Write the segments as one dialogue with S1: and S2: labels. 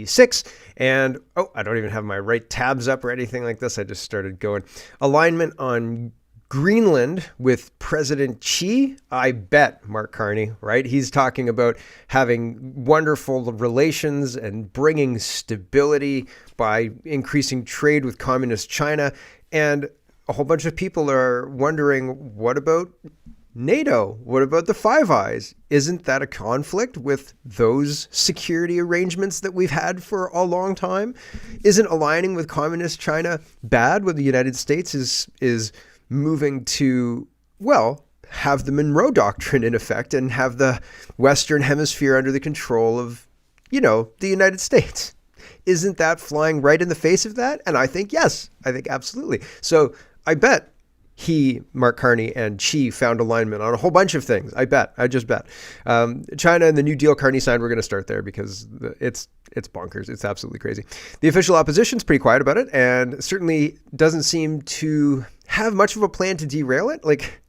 S1: 1996. And, I don't even have my right tabs up or anything like this. I just started going. Alignment on Greenland with President Xi. I bet, Mark Carney, right? He's talking about having wonderful relations and bringing stability by increasing trade with communist China. And a whole bunch of people are wondering, what about NATO? What about the Five Eyes? Isn't that a conflict with those security arrangements that we've had for a long time? Isn't aligning with communist China bad when the United States is moving to, well, have the Monroe Doctrine in effect and have the Western Hemisphere under the control of, the United States? Isn't that flying right in the face of that? And I think, yes, I think absolutely. So I bet Mark Carney, and Xi found alignment on a whole bunch of things. I just bet. China and the New Deal Carney signed, we're going to start there because it's bonkers. It's absolutely crazy. The official opposition's pretty quiet about it and certainly doesn't seem to have much of a plan to derail it. Like,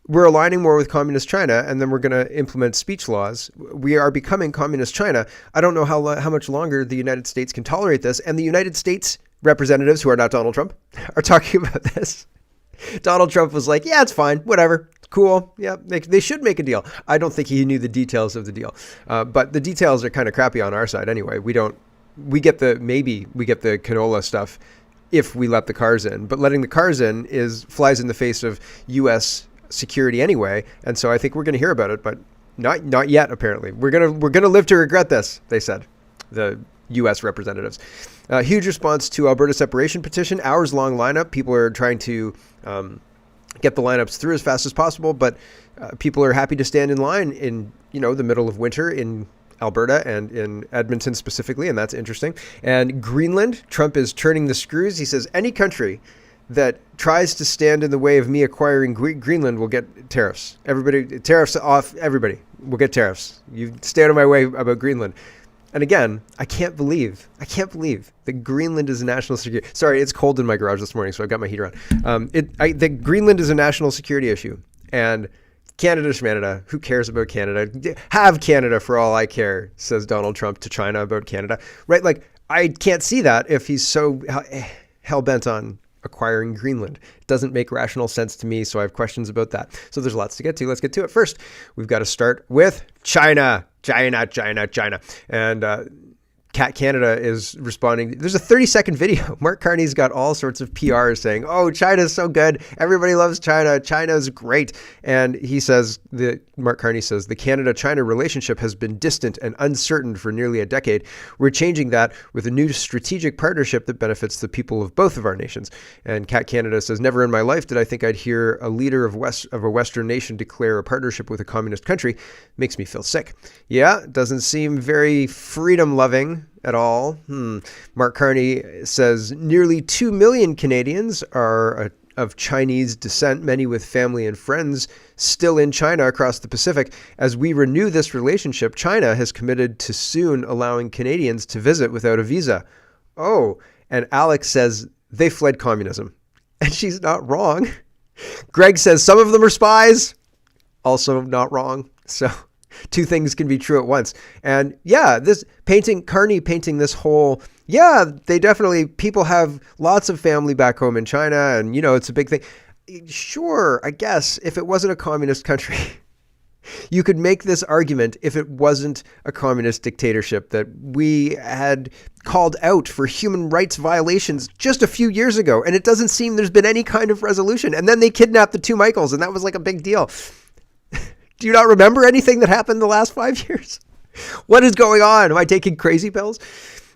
S1: we're aligning more with communist China, and then we're going to implement speech laws. We are becoming communist China. I don't know how much longer the United States can tolerate this. And the United States representatives, who are not Donald Trump, are talking about this. Donald Trump was like, yeah, it's fine, whatever, cool. Yeah, they should make a deal. I don't think he knew the details of the deal. But the details are kind of crappy on our side anyway. We get the canola stuff if we let the cars in. But letting the cars in flies in the face of U.S. security anyway. And so I think we're going to hear about it, but not yet, apparently. We're gonna live to regret this, they said, the U.S. representatives. Huge response to Alberta separation petition, hours-long lineup. People are trying to get the lineups through as fast as possible, but people are happy to stand in line in, the middle of winter in Alberta and in Edmonton specifically, and that's interesting. And Greenland, Trump is turning the screws. He says any country that tries to stand in the way of me acquiring Greenland will get tariffs. Tariffs off, everybody will get tariffs. You stay out of my way about Greenland. And again, I can't believe that Greenland is a national security. Sorry, it's cold in my garage this morning, so I've got my heater on. That Greenland is a national security issue. And Canada, who cares about Canada? Have Canada for all I care, says Donald Trump to China about Canada. Right? Like, I can't see that if he's so hell-bent on acquiring Greenland. It doesn't make rational sense to me, so I have questions about that. So there's lots to get to. Let's get to it. First, we've got to start with China. And Cat Canada is responding. There's a 30-second video. Mark Carney's got all sorts of PR saying, oh, China's so good. Everybody loves China. China's great. And Mark Carney says, the Canada-China relationship has been distant and uncertain for nearly a decade. We're changing that with a new strategic partnership that benefits the people of both of our nations. And Cat Canada says, never in my life did I think I'd hear a leader of a Western nation declare a partnership with a communist country. Makes me feel sick. Yeah, doesn't seem very freedom-loving at all. Mark Carney says nearly 2 million Canadians are of Chinese descent, many with family and friends still in China across the Pacific. As we renew this relationship, China has committed to soon allowing Canadians to visit without a visa. Oh, and Alex says they fled communism. And she's not wrong. Greg says some of them are spies. Also not wrong. So two things can be true at once. And yeah, Carney painting this whole, people have lots of family back home in China and, it's a big thing. Sure, I guess if it wasn't a communist country, you could make this argument if it wasn't a communist dictatorship that we had called out for human rights violations just a few years ago. And it doesn't seem there's been any kind of resolution. And then they kidnapped the two Michaels and that was like a big deal. Do you not remember anything that happened the last 5 years? What is going on? Am I taking crazy pills?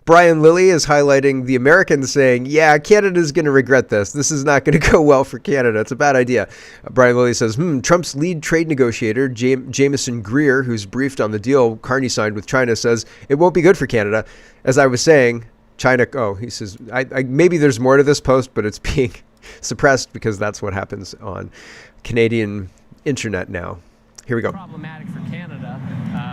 S1: Brian Lilly is highlighting the Americans saying, yeah, Canada's going to regret this. This is not going to go well for Canada. It's a bad idea. Brian Lilly says, Trump's lead trade negotiator, Jameson Greer, who's briefed on the deal Carney signed with China, says it won't be good for Canada. As I was saying, China, he says, maybe there's more to this post, but it's being suppressed because that's what happens on Canadian internet now. Here we go.
S2: Problematic for Canada.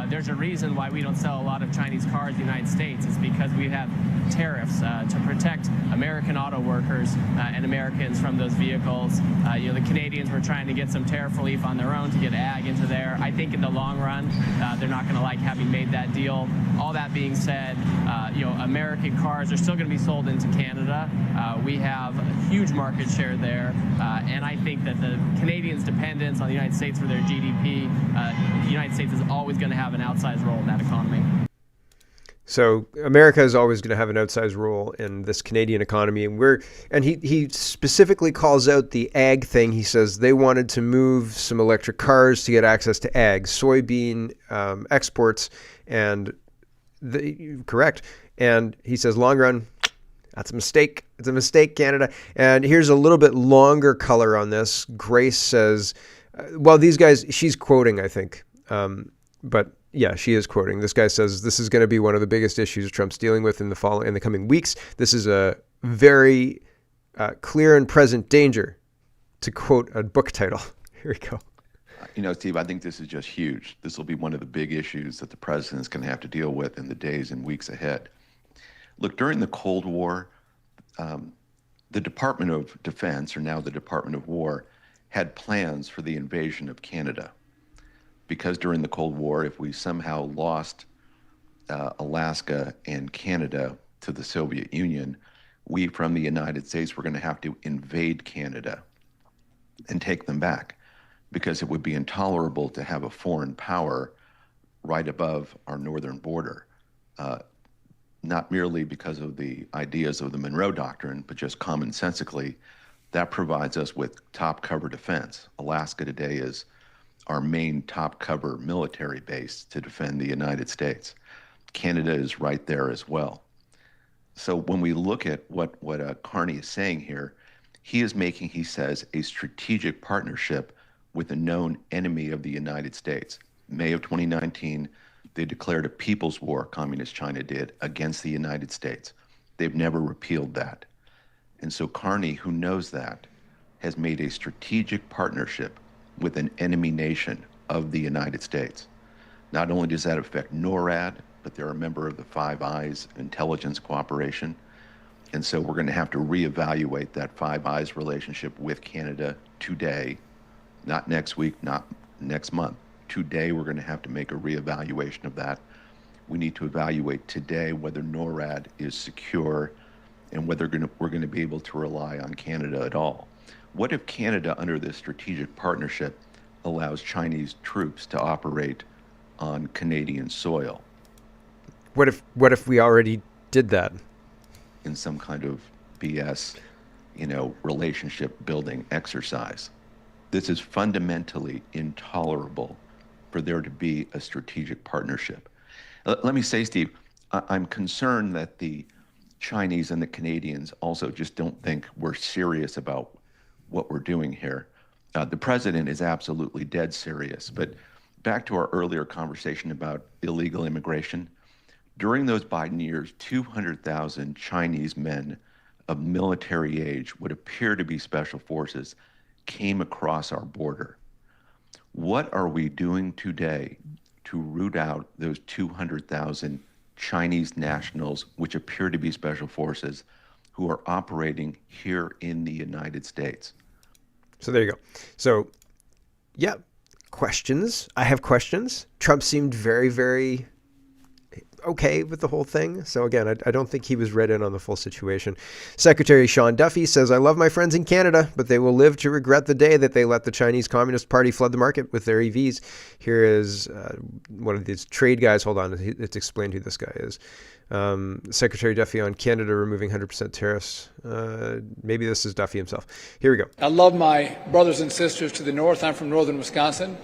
S2: There's a reason why we don't sell a lot of Chinese cars in the United States. It's because we have tariffs to protect American auto workers and Americans from those vehicles. The Canadians were trying to get some tariff relief on their own to get ag into there. I think in the long run, they're not going to like having made that deal. All that being said, American cars are still going to be sold into Canada. We have a huge market share there, and I think that the Canadians' dependence on the United States for their GDP, the United States is always going to have an outsized role in that economy.
S1: So America is always going to have an outsized role in this Canadian economy, and he specifically calls out the ag thing. He says they wanted to move some electric cars to get access to ag, soybean exports, and correct. And he says long run, that's a mistake. It's a mistake, Canada. And here's a little bit longer color on this. Grace says, well, these guys, she's quoting, I think, but. Yeah, she is quoting. This guy says this is going to be one of the biggest issues Trump's dealing with in the coming weeks. This is a very clear and present danger, to quote a book title. Here we go.
S3: Steve, I think this is just huge. This will be one of the big issues that the president's going to have to deal with in the days and weeks ahead. Look, during the Cold War, the Department of Defense, or now the Department of War, had plans for the invasion of Canada. Because during the Cold War, if we somehow lost Alaska and Canada to the Soviet Union, we from the United States were going to have to invade Canada and take them back, because it would be intolerable to have a foreign power right above our northern border, not merely because of the ideas of the Monroe Doctrine, but just commonsensically, that provides us with top cover defense. Alaska today is our main top cover military base to defend the United States. Canada is right there as well. So when we look at what Carney is saying here, he is making, he says, a strategic partnership with a known enemy of the United States. May of 2019, they declared a people's war, Communist China did, against the United States. They've never repealed that. And so Carney, who knows that, has made a strategic partnership with an enemy nation of the United States. Not only does that affect NORAD, but they're a member of the Five Eyes intelligence cooperation. And so we're going to have to reevaluate that Five Eyes relationship with Canada today, not next week, not next month. Today, we're going to have to make a reevaluation of that. We need to evaluate today whether NORAD is secure and whether we're going to be able to rely on Canada at all. What if Canada, under this strategic partnership, allows Chinese troops to operate on Canadian soil?
S1: What if we already did that?
S3: In some kind of BS, relationship building exercise. This is fundamentally intolerable for there to be a strategic partnership. Let me say, Steve, I'm concerned that the Chinese and the Canadians also just don't think we're serious about what we're doing here. The president is absolutely dead serious. But back to our earlier conversation about illegal immigration, during those Biden years, 200,000 Chinese men of military age, would appear to be special forces, came across our border. What are we doing today to root out those 200,000 Chinese nationals, which appear to be special forces, who are operating here in the United States?
S1: So there you go. So, yeah, questions. I have questions. Trump seemed very, very okay with the whole thing. So again, I don't think he was read in on the full situation. Secretary Sean Duffy says, I love my friends in Canada, but they will live to regret the day that they let the Chinese Communist Party flood the market with their EVs. Here is one of these trade guys. Hold on. It's explained who this guy is. Secretary Duffy on Canada removing 100% tariffs. Maybe this is Duffy himself. Here we go.
S4: I love my brothers and sisters to the north. I'm from northern Wisconsin.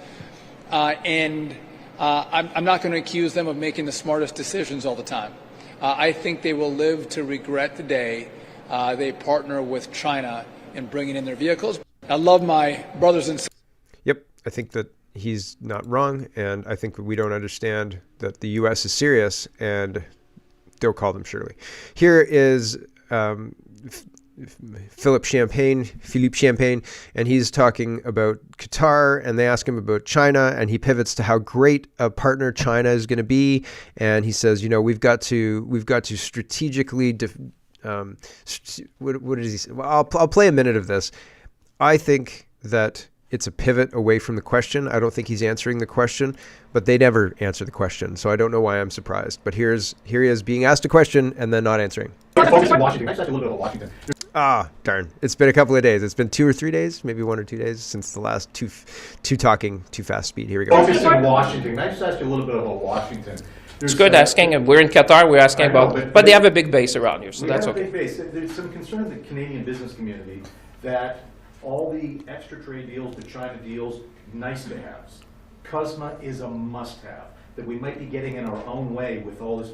S4: And I'm not going to accuse them of making the smartest decisions all the time. I think they will live to regret the day they partner with China in bringing in their vehicles. I love my brothers and sisters.
S1: Yep, I think that he's not wrong, and I think we don't understand that the U.S. is serious, and don't call them Shirley. Here is Philippe Champagne, and he's talking about Qatar, and they ask him about China, and he pivots to how great a partner China is going to be, and he says, we've got to strategically. What did he say? Well, I'll play a minute of this. I think that it's a pivot away from the question. I don't think he's answering the question, but they never answer the question, so I don't know why I'm surprised. But here he is being asked a question and then not answering.
S5: Focus on Washington. I just a little bit of Washington.
S1: Darn. It's been a couple of days. It's been 2 or 3 days, maybe 1 or 2 days since the last two talking too fast speed. Here we go.
S5: Focus on Washington. I just asked you a little bit about Washington.
S6: It's good asking. We're in Qatar. We're asking about, but they have a big base around here, so that's okay.
S5: Big base. There's some concern in the Canadian business community that all the extra trade deals, the China deals, nice to haves. CUSMA is a must-have. That we might be getting in our own way with all this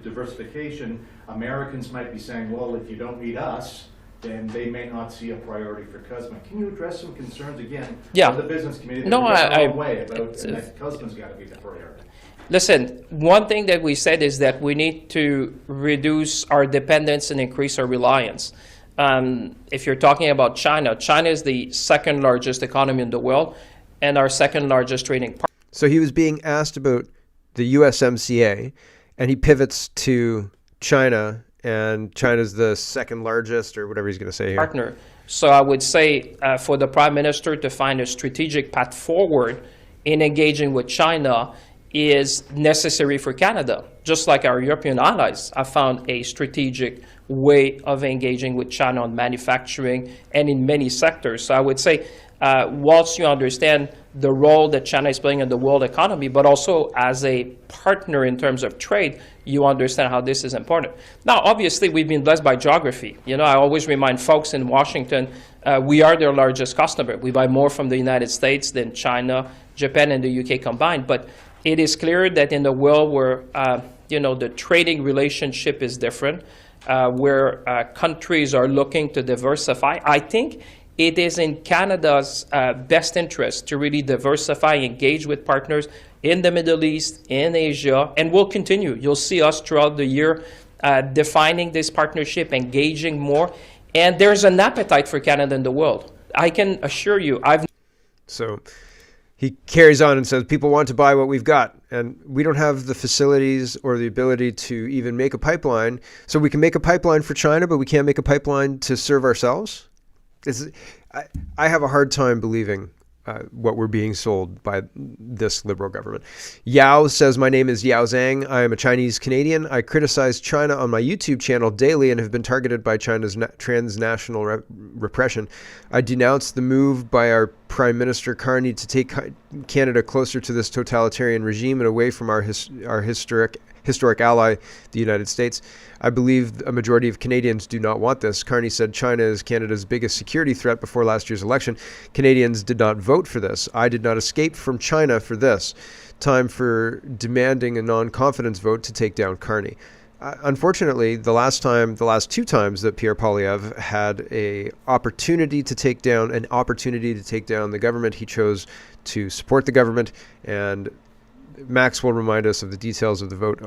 S5: diversification. Americans might be saying, well, if you don't need us, then they may not see a priority for CUSMA. Can you address some concerns again of the business community?
S6: No,
S5: way about that CUSMA's got to be the priority.
S6: Listen, one thing that we said is that we need to reduce our dependence and increase our reliance. If you're talking about China, China is the second largest economy in the world and our second largest trading partner.
S1: So he was being asked about the USMCA, and he pivots to China, and China's the second largest, or whatever he's going to say here.
S6: Partner. So I would say for the Prime Minister to find a strategic path forward in engaging with China is necessary for Canada. Just like our European allies have found a strategic way of engaging with China on manufacturing and in many sectors. So I would say, whilst you understand the role that China is playing in the world economy, but also as a partner in terms of trade, you understand how this is important. Now, obviously, we've been blessed by geography. I always remind folks in Washington, we are their largest customer. We buy more from the United States than China, Japan, and the UK combined. But it is clear that in the world where the trading relationship is different, where countries are looking to diversify, I think it is in Canada's best interest to really diversify, engage with partners in the Middle East, in Asia, and we'll continue. You'll see us throughout the year defining this partnership, engaging more, and there's an appetite for Canada in the world. I can assure you,
S1: So he carries on and says, people want to buy what we've got, and we don't have the facilities or the ability to even make a pipeline. So we can make a pipeline for China, but we can't make a pipeline to serve ourselves. I have a hard time believing what we're being sold by this liberal government. Yao says, my name is Yao Zhang. I am a Chinese Canadian. I criticize China on my YouTube channel daily and have been targeted by China's transnational repression. I denounce the move by our Prime Minister Carney to take Canada closer to this totalitarian regime and away from our historic ally, the United States. I believe a majority of Canadians do not want this. Carney said China is Canada's biggest security threat before last year's election. Canadians did not vote for this. I did not escape from China for this. Time for demanding a non-confidence vote to take down Carney. Unfortunately, the last 2 times that Pierre Poilievre had an opportunity to take down the government, he chose to support the government, and Max will remind us of the details of the vote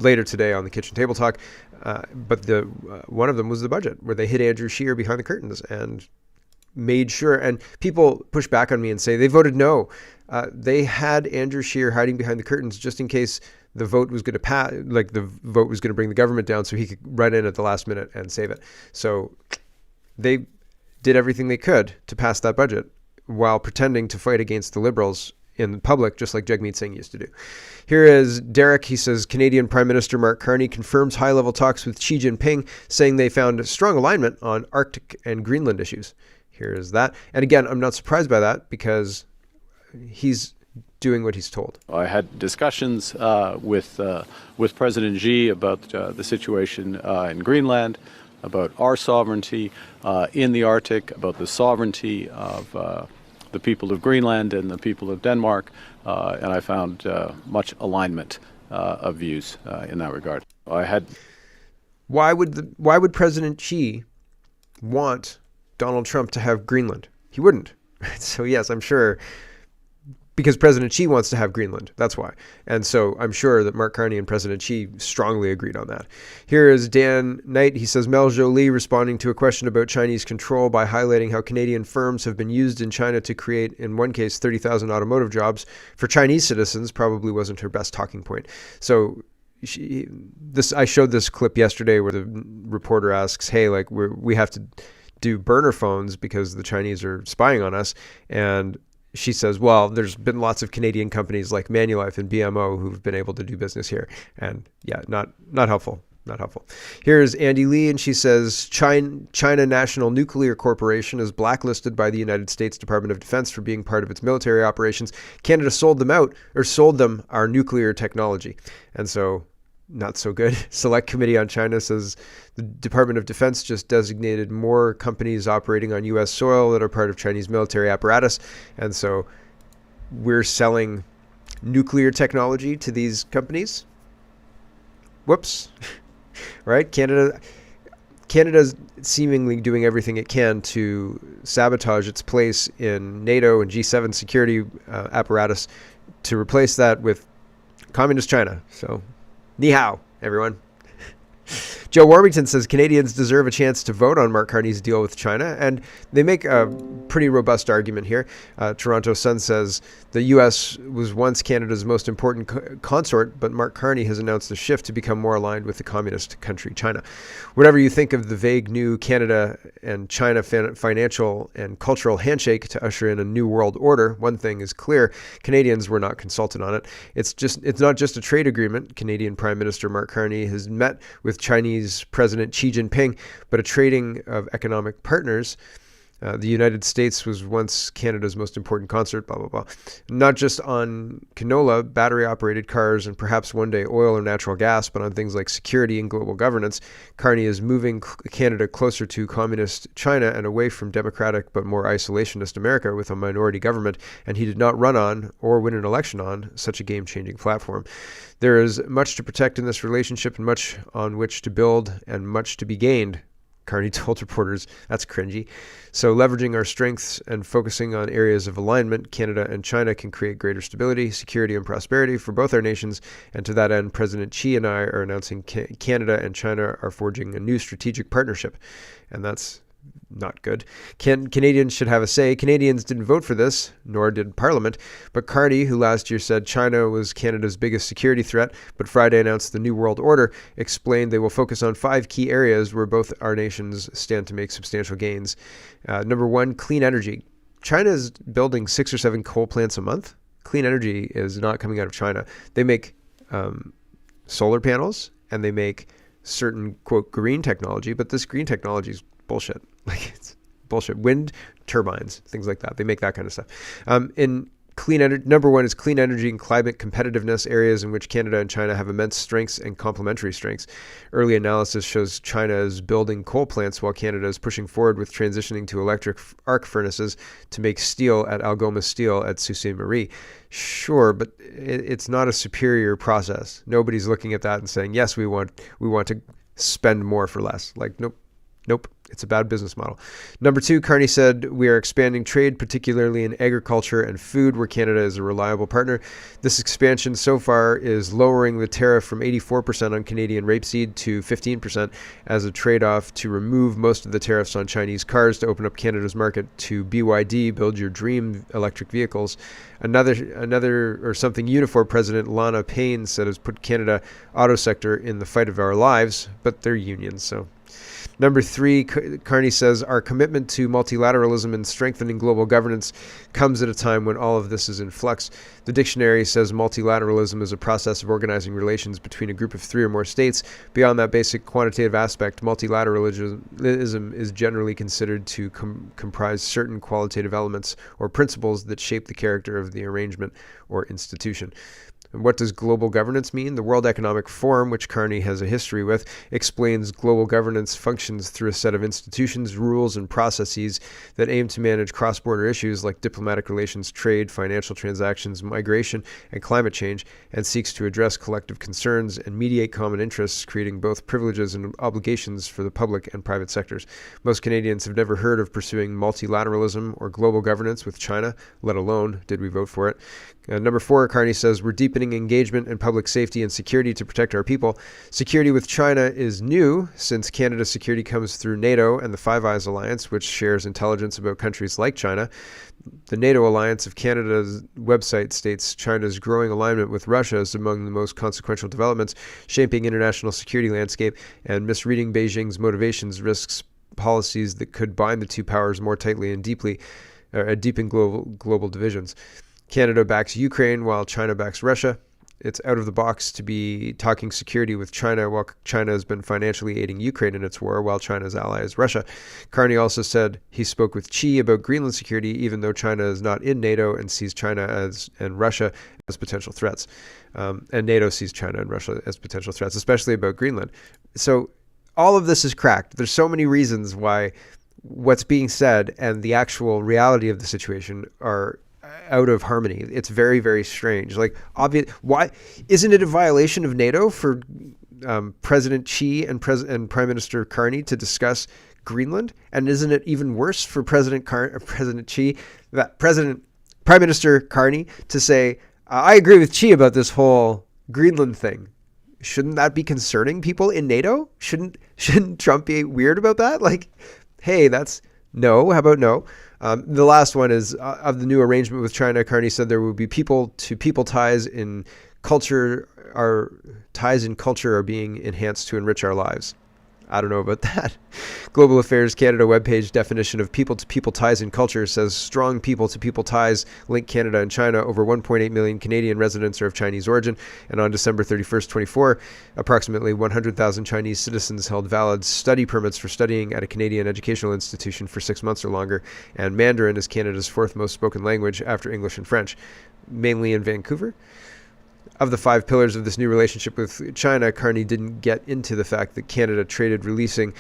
S1: later today on the Kitchen Table Talk. But one of them was the budget, where they hid Andrew Scheer behind the curtains and made sure. And people push back on me and say they voted no. They had Andrew Scheer hiding behind the curtains just in case the vote was going to pass, like the vote was going to bring the government down, so he could run in at the last minute and save it. So they did everything they could to pass that budget while pretending to fight against the Liberals in public, just like Jagmeet Singh used to do. Here is Derek. He says, Canadian Prime Minister Mark Carney confirms high-level talks with Xi Jinping, saying they found strong alignment on Arctic and Greenland issues. Here is that. And again, I'm not surprised by that because he's doing what he's told.
S7: I had discussions with President Xi about the situation in Greenland, about our sovereignty in the Arctic, about the sovereignty of the people of Greenland and the people of Denmark, and I found much alignment of views in that regard.
S1: Why would President Xi want Donald Trump to have Greenland? He wouldn't. So yes, I'm sure because President Xi wants to have Greenland. That's why. And so I'm sure that Mark Carney and President Xi strongly agreed on that. Here is Dan Knight. He says, Mel Jolie responding to a question about Chinese control by highlighting how Canadian firms have been used in China to create, in one case, 30,000 automotive jobs for Chinese citizens probably wasn't her best talking point. So I showed this clip yesterday where the reporter asks, hey, like we have to do burner phones because the Chinese are spying on us. And she says, well, there's been lots of Canadian companies like Manulife and BMO who've been able to do business here. And yeah, not helpful. Not helpful. Here's Andy Lee, and she says, China National Nuclear Corporation is blacklisted by the United States Department of Defense for being part of its military operations. Canada sold them our nuclear technology. And so, not so good. Select Committee on China says the Department of Defense just designated more companies operating on U.S. soil that are part of Chinese military apparatus. And so we're selling nuclear technology to these companies. Whoops. Right? Canada's seemingly doing everything it can to sabotage its place in NATO and G7 security apparatus to replace that with communist China. So, ni hao, everyone. Joe Warmington says Canadians deserve a chance to vote on Mark Carney's deal with China, and they make a pretty robust argument here. Toronto Sun says the U.S. was once Canada's most important consort, but Mark Carney has announced a shift to become more aligned with the communist country China. Whatever you think of the vague new Canada and China financial and cultural handshake to usher in a new world order, one thing is clear: Canadians were not consulted on it. It's not just a trade agreement. Canadian Prime Minister Mark Carney has met with Chinese President Xi Jinping, but a trading of economic partners. The United States was once Canada's most important consort, blah, blah, blah. Not just on canola, battery-operated cars, and perhaps one day oil or natural gas, but on things like security and global governance. Carney is moving Canada closer to communist China and away from democratic but more isolationist America with a minority government, and he did not run on or win an election on such a game-changing platform. There is much to protect in this relationship and much on which to build and much to be gained, Carney told reporters. That's cringy. So leveraging our strengths and focusing on areas of alignment, Canada and China can create greater stability, security, and prosperity for both our nations. And to that end, President Xi and I are announcing Canada and China are forging a new strategic partnership. And that's not good. Canadians should have a say. Canadians didn't vote for this, nor did Parliament. But Carney, who last year said China was Canada's biggest security threat, but Friday announced the New World Order, explained they will focus on 5 key areas where both our nations stand to make substantial gains. Number 1, clean energy. China is building 6 or 7 coal plants a month. Clean energy is not coming out of China. They make solar panels, and they make certain, quote, green technology, but this green technology is bullshit. Like, it's bullshit. Wind turbines, things like that. They make that kind of stuff. In clean energy, number 1 is clean energy and climate competitiveness, areas in which Canada and China have immense strengths and complementary strengths. Early analysis shows China is building coal plants while Canada is pushing forward with transitioning to electric arc furnaces to make steel at Algoma Steel at Sault Ste. Marie. Sure, but it's not a superior process. Nobody's looking at that and saying, yes, we want to spend more for less. Like, nope. It's a bad business model. Number 2, Carney said, we are expanding trade, particularly in agriculture and food, where Canada is a reliable partner. This expansion so far is lowering the tariff from 84% on Canadian rapeseed to 15% as a trade-off to remove most of the tariffs on Chinese cars to open up Canada's market to BYD, build your dream electric vehicles. Another or something Unifor President Lana Payne said has put Canada auto sector in the fight of our lives, but they're unions, so. Number 3, Carney says, our commitment to multilateralism and strengthening global governance comes at a time when all of this is in flux. The dictionary says multilateralism is a process of organizing relations between a group of 3 or more states. Beyond that basic quantitative aspect, multilateralism is generally considered to comprise certain qualitative elements or principles that shape the character of the arrangement or institution. And what does global governance mean? The World Economic Forum, which Carney has a history with, explains global governance functions through a set of institutions, rules, and processes that aim to manage cross-border issues like diplomatic relations, trade, financial transactions, migration, and climate change, and seeks to address collective concerns and mediate common interests, creating both privileges and obligations for the public and private sectors. Most Canadians have never heard of pursuing multilateralism or global governance with China, let alone did we vote for it. Number 4, Carney says, we're deepening engagement in public safety and security to protect our people. Security with China is new, since Canada's security comes through NATO and the Five Eyes Alliance, which shares intelligence about countries like China. The NATO Alliance of Canada's website states China's growing alignment with Russia is among the most consequential developments shaping international security landscape, and misreading Beijing's motivations risks policies that could bind the two powers more tightly and deepen global divisions. Canada backs Ukraine while China backs Russia. It's out of the box to be talking security with China while China has been financially aiding Ukraine in its war, while China's ally is Russia. Carney also said he spoke with Xi about Greenland security, even though China is not in NATO and sees China and Russia as potential threats. And NATO sees China and Russia as potential threats, especially about Greenland. So all of this is cracked. There's so many reasons why what's being said and the actual reality of the situation are out of harmony. It's very, very strange. Like, obvious. Why isn't it a violation of NATO for President Xi and Prime Minister Carney to discuss Greenland? And isn't it even worse for Prime Minister Carney to say, I agree with Xi about this whole Greenland thing? Shouldn't that be concerning people in NATO? Shouldn't Trump be weird about that? Like, hey, that's no. How about no? The last one is of the new arrangement with China. Carney said there will be people-to-people ties in culture. Our ties in culture are being enhanced to enrich our lives. I don't know about that. Global Affairs Canada webpage definition of people-to-people ties in culture says strong people-to-people ties link Canada and China. Over 1.8 million Canadian residents are of Chinese origin, and on December 31st, 24, approximately 100,000 Chinese citizens held valid study permits for studying at a Canadian educational institution for 6 months or longer, and Mandarin is Canada's 4th most spoken language after English and French, mainly in Vancouver. Of the 5 pillars of this new relationship with China, Carney didn't get into the fact that Canada traded releasing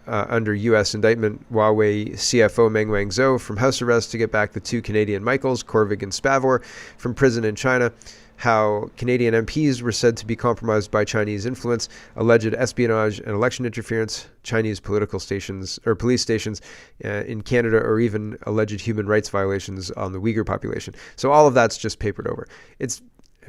S1: under U.S. indictment Huawei CFO Meng Wanzhou from house arrest to get back the 2 Canadian Michaels, Corvig and Spavor, from prison in China, how Canadian MPs were said to be compromised by Chinese influence, alleged espionage and election interference, Chinese political stations or police stations in Canada, or even alleged human rights violations on the Uyghur population. So all of that's just papered over. It's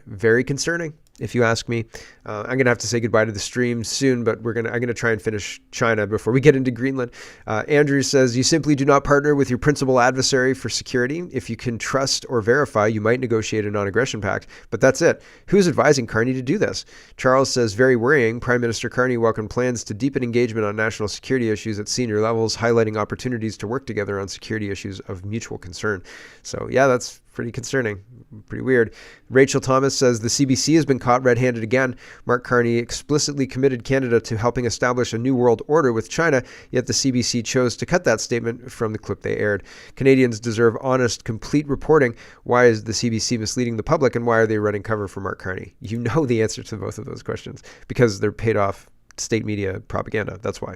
S1: very concerning, if you ask me. I'm gonna have to say goodbye to the stream soon, but I'm gonna try and finish China before we get into Greenland. Andrew says, you simply do not partner with your principal adversary for security. If you can trust or verify, you might negotiate a non-aggression pact, but that's it. Who's advising Carney to do this? Charles says, very worrying. Prime Minister Carney welcomed plans to deepen engagement on national security issues at senior levels, highlighting opportunities to work together on security issues of mutual concern. So yeah, that's pretty concerning, pretty weird. Rachel Thomas says the CBC has been caught red-handed again. Mark Carney explicitly committed Canada to helping establish a new world order with China, yet the CBC chose to cut that statement from the clip they aired. Canadians deserve honest, complete reporting. Why is the CBC misleading the public, and why are they running cover for Mark Carney? You know the answer to both of those questions, because they're paid off state media propaganda. That's why.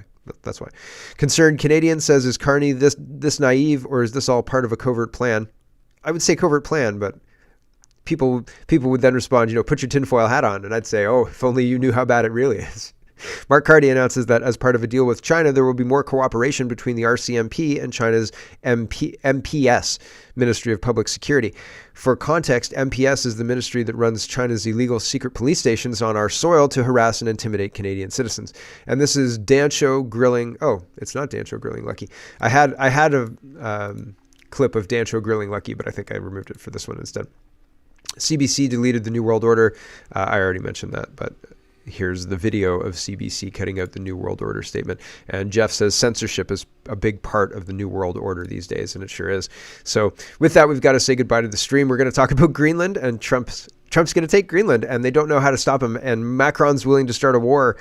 S1: Concerned Canadian says, is Carney this naive, or is this all part of a covert plan? I would say covert plan, but people would then respond, put your tinfoil hat on. And I'd say, oh, if only you knew how bad it really is. Mark Carney announces that as part of a deal with China, there will be more cooperation between the RCMP and China's MPS, Ministry of Public Security. For context, MPS is the ministry that runs China's illegal secret police stations on our soil to harass and intimidate Canadian citizens. And this is Dancho grilling. Oh, it's not Dancho grilling Lucky. I had a clip of Dancho grilling Lucky, but I think I removed it for this one instead. CBC deleted the New World Order. I already mentioned that, but here's the video of CBC cutting out the New World Order statement. And Jeff says censorship is a big part of the New World Order these days, and it sure is. So with that, we've got to say goodbye to the stream. We're going to talk about Greenland, and Trump's going to take Greenland, and they don't know how to stop him. And Macron's willing to start a war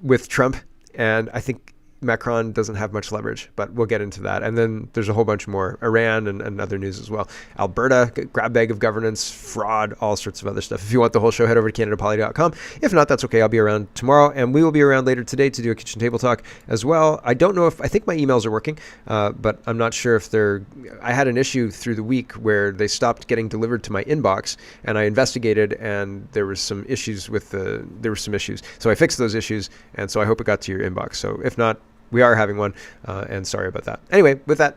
S1: with Trump, and I think Macron doesn't have much leverage, but we'll get into that. And then there's a whole bunch more, Iran and other news as well. Alberta, grab bag of governance, fraud, all sorts of other stuff. If you want the whole show, head over to CanadaPoli.com. If not, that's okay. I'll be around tomorrow, and we will be around later today to do a kitchen table talk as well. I don't know I think my emails are working, but I'm not sure if I had an issue through the week where they stopped getting delivered to my inbox, and I investigated, and there was some issues So I fixed those issues, and so I hope it got to your inbox. So if not, we are having one, and sorry about that. Anyway, with that,